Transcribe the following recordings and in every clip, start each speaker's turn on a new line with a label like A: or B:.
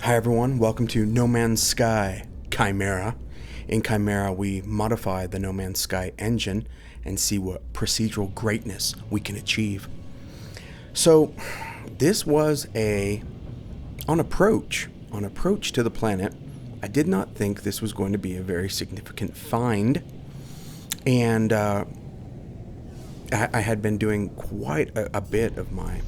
A: Hi everyone, welcome to No Man's Sky Chimera. In Chimera, we modify the No Man's Sky engine and see what procedural greatness we can achieve. So, this was on approach to the planet. I did not think this was going to be a very significant find, and I had been doing quite a bit of my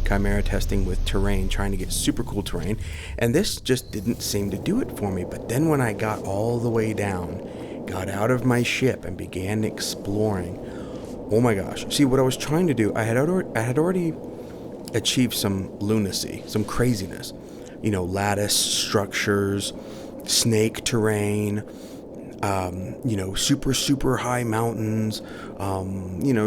A: Chimera testing with terrain, trying to get super cool terrain, and this just didn't seem to do it for me. But then when I got all the way down, got out of my ship and began exploring, oh my gosh. See, what I was trying to do, I had already achieved some lunacy, some craziness. Lattice structures, snake terrain, super high mountains,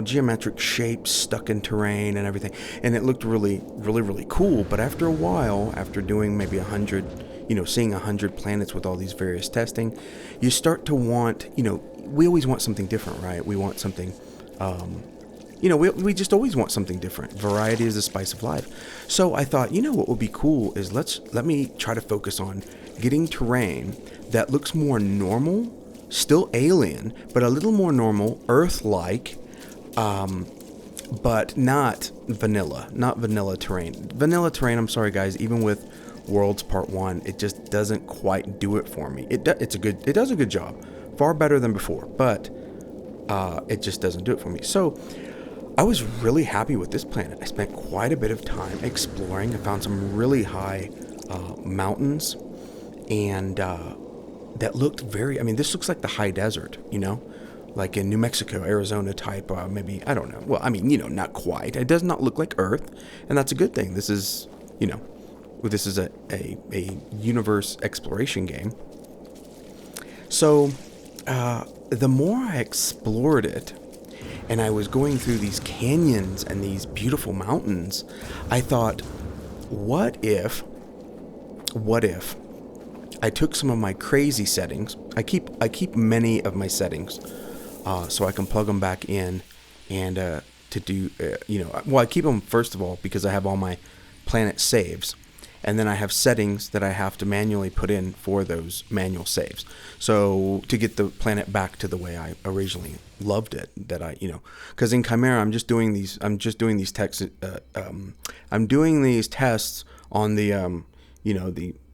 A: geometric shapes stuck in terrain and everything. And it looked really, really, really cool. But after a while, after doing maybe 100, seeing 100 planets with all these various testing, you start to want, we always want something different, right? We want something, we just always want something different. Variety is the spice of life. So I thought, what would be cool is let me try to focus on getting terrain that looks more normal, still alien, but a little more normal, Earth-like, but not vanilla terrain. Vanilla terrain, I'm sorry guys, even with Worlds Part 1, it just doesn't quite do it for me. It does a good job, far better than before, but it just doesn't do it for me. So I was really happy with this planet. I spent quite a bit of time exploring. I found some really high mountains, and that looked this looks like the high desert, like in New Mexico, Arizona type, maybe, I don't know. Well, not quite. It does not look like Earth, and that's a good thing. This is, this is a universe exploration game. So, the more I explored it, and I was going through these canyons and these beautiful mountains, I thought, what if I took some of my crazy settings? I keep many of my settings, so I can plug them back in, and to do, I keep them first of all because I have all my planet saves, and then I have settings that I have to manually put in for those manual saves. So to get the planet back to the way I originally loved it, because in Chimera I'm doing these tests on the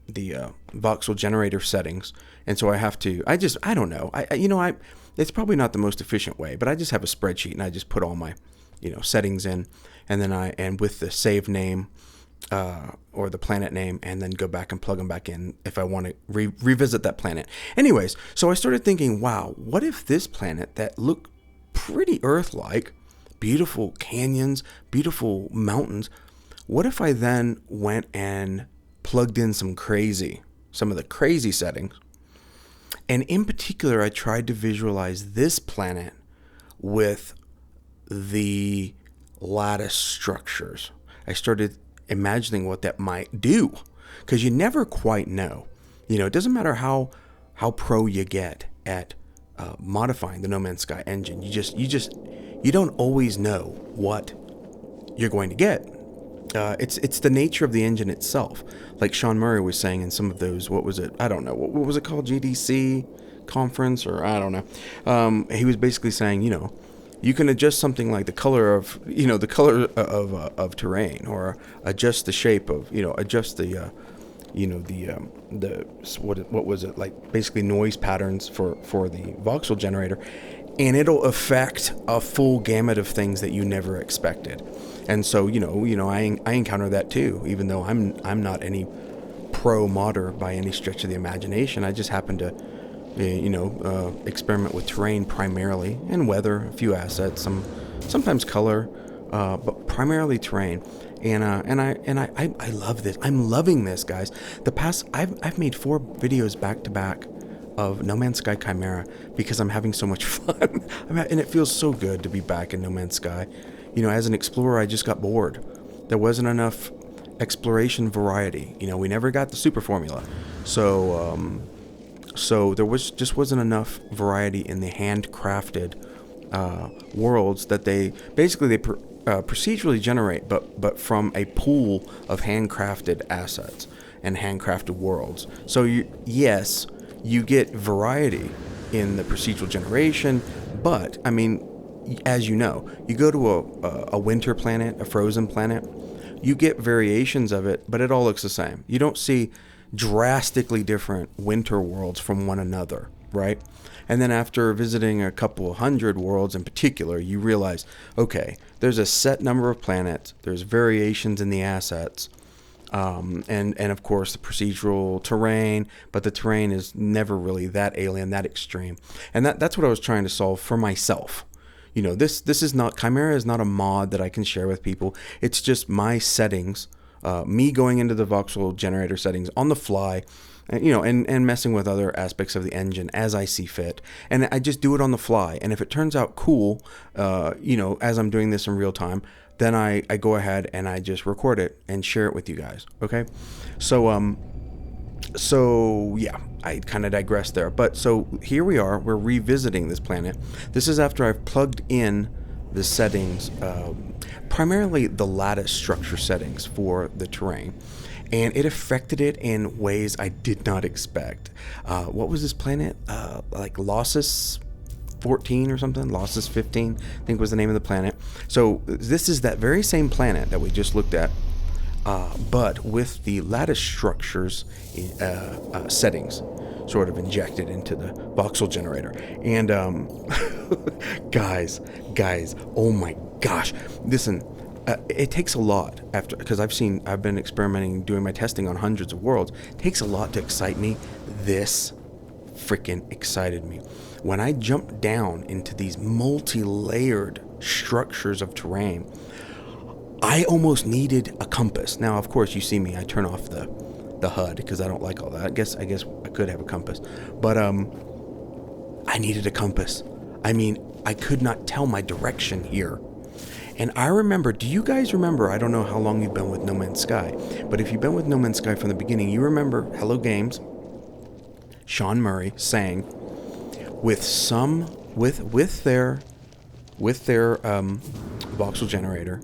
A: the voxel generator settings, and so I have to. I don't know. It's probably not the most efficient way, but I just have a spreadsheet and I just put all my settings in, and then with the save name or the planet name, and then go back and plug them back in if I want to revisit that planet. Anyways, so I started thinking, wow, what if this planet that looked pretty Earth-like, beautiful canyons, beautiful mountains, what if I then went and plugged in some of the crazy settings, and in particular I tried to visualize this planet with the lattice structures. I started imagining what that might do, because you never quite know. It doesn't matter how pro you get at modifying the No Man's Sky engine. You don't always know what you're going to get. It's the nature of the engine itself. Like Sean Murray was saying in some of those, what was it? I don't know. What was it called? GDC conference, or I don't know. He was basically saying, you can adjust something like the color of terrain, or adjust the shape of, adjust the what was it, like basically noise patterns for the voxel generator, and it'll affect a full gamut of things that you never expected. And so, I encounter that too, even though I'm not any pro modder by any stretch of the imagination. I just happen to, experiment with terrain primarily, and weather, a few assets, sometimes color, but primarily terrain. And I love this. I'm loving this, guys. I've made 4 videos back to back of No Man's Sky Chimera because I'm having so much fun. And it feels so good to be back in No Man's Sky. As an explorer, I just got bored. There wasn't enough exploration variety. We never got the super formula. So there wasn't enough variety in the handcrafted worlds that they procedurally generate, but from a pool of handcrafted assets. and handcrafted worlds. So yes, you get variety in the procedural generation, but I mean, as you know, you go to a winter planet, a frozen planet, you get variations of it, but it all looks the same. You don't see drastically different winter worlds from one another, right? And then after visiting a couple of hundred worlds in particular, you realize, okay, there's a set number of planets, there's variations in the assets, and of course the procedural terrain, but the terrain is never really that alien, that extreme. And that's what I was trying to solve for myself. You know, this is not, Chimera is not a mod that I can share with people. It's just my settings, me going into the voxel generator settings on the fly, and messing with other aspects of the engine as I see fit. And I just do it on the fly. And if it turns out cool, as I'm doing this in real time, then I go ahead and I just record it and share it with you guys. Okay. So yeah, I kind of digressed there. But so here we are, we're revisiting this planet. This is after I've plugged in the settings, primarily the lattice structure settings for the terrain. And it affected it in ways I did not expect. What was this planet? Like Lossus 14 or something? Lossus 15, I think was the name of the planet. So this is that very same planet that we just looked at, but with the lattice structures settings sort of injected into the voxel generator. And guys, oh my gosh, listen. It takes a lot because I've been experimenting, doing my testing on hundreds of worlds. It takes a lot to excite me. This freaking excited me. When I jumped down into these multi-layered structures of terrain, I almost needed a compass. Now, of course, you see me, I turn off the HUD because I don't like all that. I guess I could have a compass. But I needed a compass. I mean, I could not tell my direction here. And I remember, do you guys remember, I don't know how long you've been with No Man's Sky, but if you've been with No Man's Sky from the beginning, you remember Hello Games, Sean Murray saying, with their voxel generator,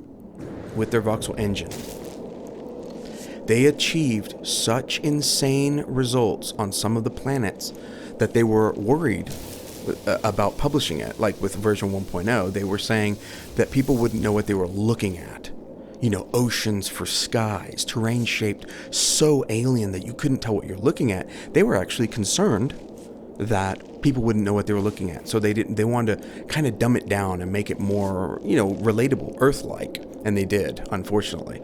A: with their voxel engine, they achieved such insane results on some of the planets that they were worried about publishing it. Like with version 1.0, they were saying that people wouldn't know what they were looking at. You know, oceans for skies, terrain shaped so alien that you couldn't tell what you're looking at. They were actually concerned that people wouldn't know what they were looking at. So they wanted to kind of dumb it down and make it more, relatable, Earth-like. And they did, unfortunately.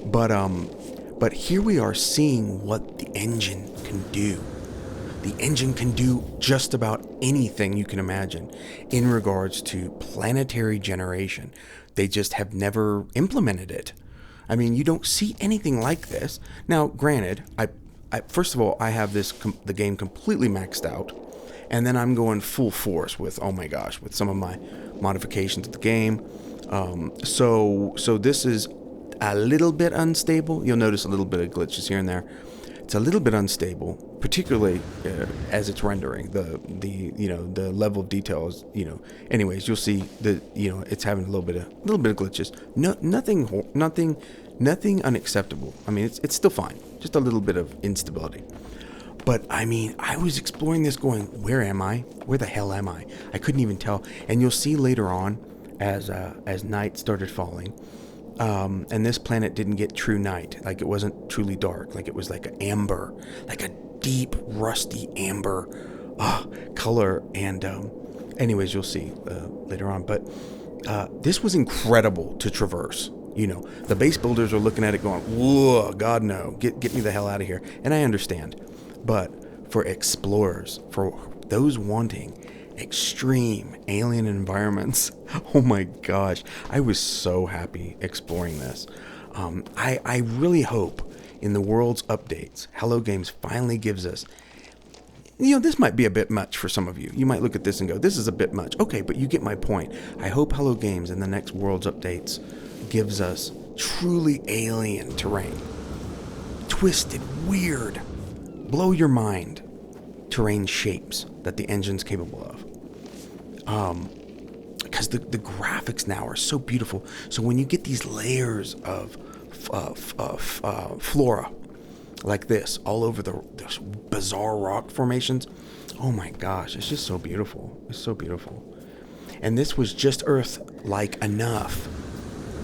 A: But here we are seeing what the engine can do. The engine can do just about anything you can imagine in regards to planetary generation. They just have never implemented it. I mean, you don't see anything like this. Now, granted, I first of all, I have the game completely maxed out, and then I'm going full force with, oh my gosh, with some of my modifications of the game. So this is a little bit unstable. You'll notice a little bit of glitches here and there. It's a little bit unstable, particularly as it's rendering. The level of detail is, anyways, you'll see that it's having a little bit of glitches. No, nothing unacceptable. I mean, it's still fine. Just a little bit of instability. But I mean, I was exploring this, going, where am I? Where the hell am I? I couldn't even tell. And you'll see later on, as night started falling. And this planet didn't get true night. Like, it wasn't truly dark. Like, it was like an amber, like a deep, rusty amber color. And anyways, you'll see later on. But this was incredible to traverse. The base builders are looking at it going, whoa, God, no, get me the hell out of here. And I understand. But for explorers, for those wanting extreme alien environments, oh my gosh, I was so happy exploring this. I really hope in the world's updates, Hello Games finally gives us, this might be a bit much for some of you. You might look at this and go, this is a bit much. Okay, but you get my point. I hope Hello Games in the next world's updates gives us truly alien terrain. Twisted, weird, blow your mind terrain shapes that the engine's capable of. Because the graphics now are so beautiful. So when you get these layers of flora, like this all over this bizarre rock formations. Oh my gosh, it's just so beautiful. It's so beautiful. And this was just Earth-like enough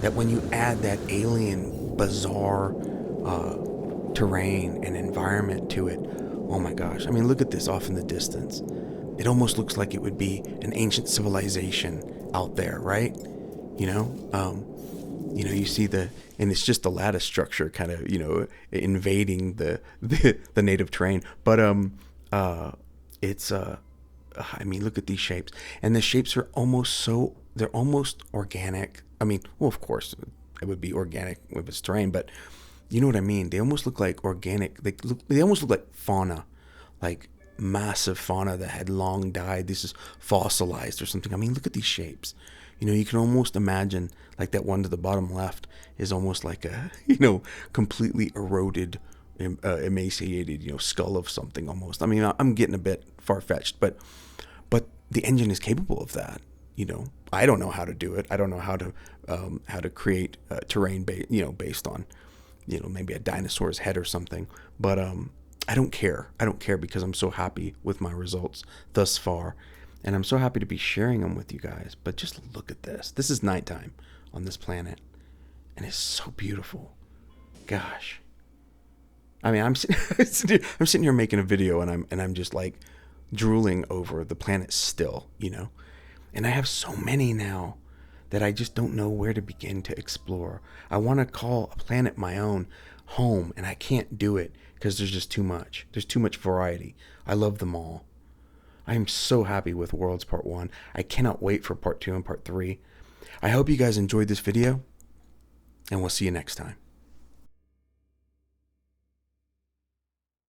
A: that when you add that alien, bizarre terrain and environment to it, oh my gosh. I mean, look at this off in the distance. It almost looks like it would be an ancient civilization out there, right? You know, you see and it's just the lattice structure kind of, invading the native terrain. But it's I mean, look at these shapes, and the shapes are they're almost organic. I mean, well, of course, it would be organic with its terrain, but you know what I mean? They almost look like organic. They almost look like fauna, like massive fauna that had long died. This is fossilized or something. I mean, look at these shapes. You can almost imagine, like that one to the bottom left is almost like a, completely eroded, emaciated, skull of something almost. I mean, I'm getting a bit far-fetched, but the engine is capable of that. I don't know how to do it. I don't know how to create terrain based on, maybe a dinosaur's head or something. But I don't care. I don't care because I'm so happy with my results thus far. And I'm so happy to be sharing them with you guys. But just look at this. This is nighttime on this planet. And it's so beautiful. Gosh. I mean, I'm sitting here making a video and I'm just like drooling over the planet still, And I have so many now that I just don't know where to begin to explore. I want to call a planet my own home, and I can't do it because there's just too much. There's too much variety. I love them all. I am so happy with Worlds Part 1. I cannot wait for Part 2 and Part 3. I hope you guys enjoyed this video, and we'll see you next time.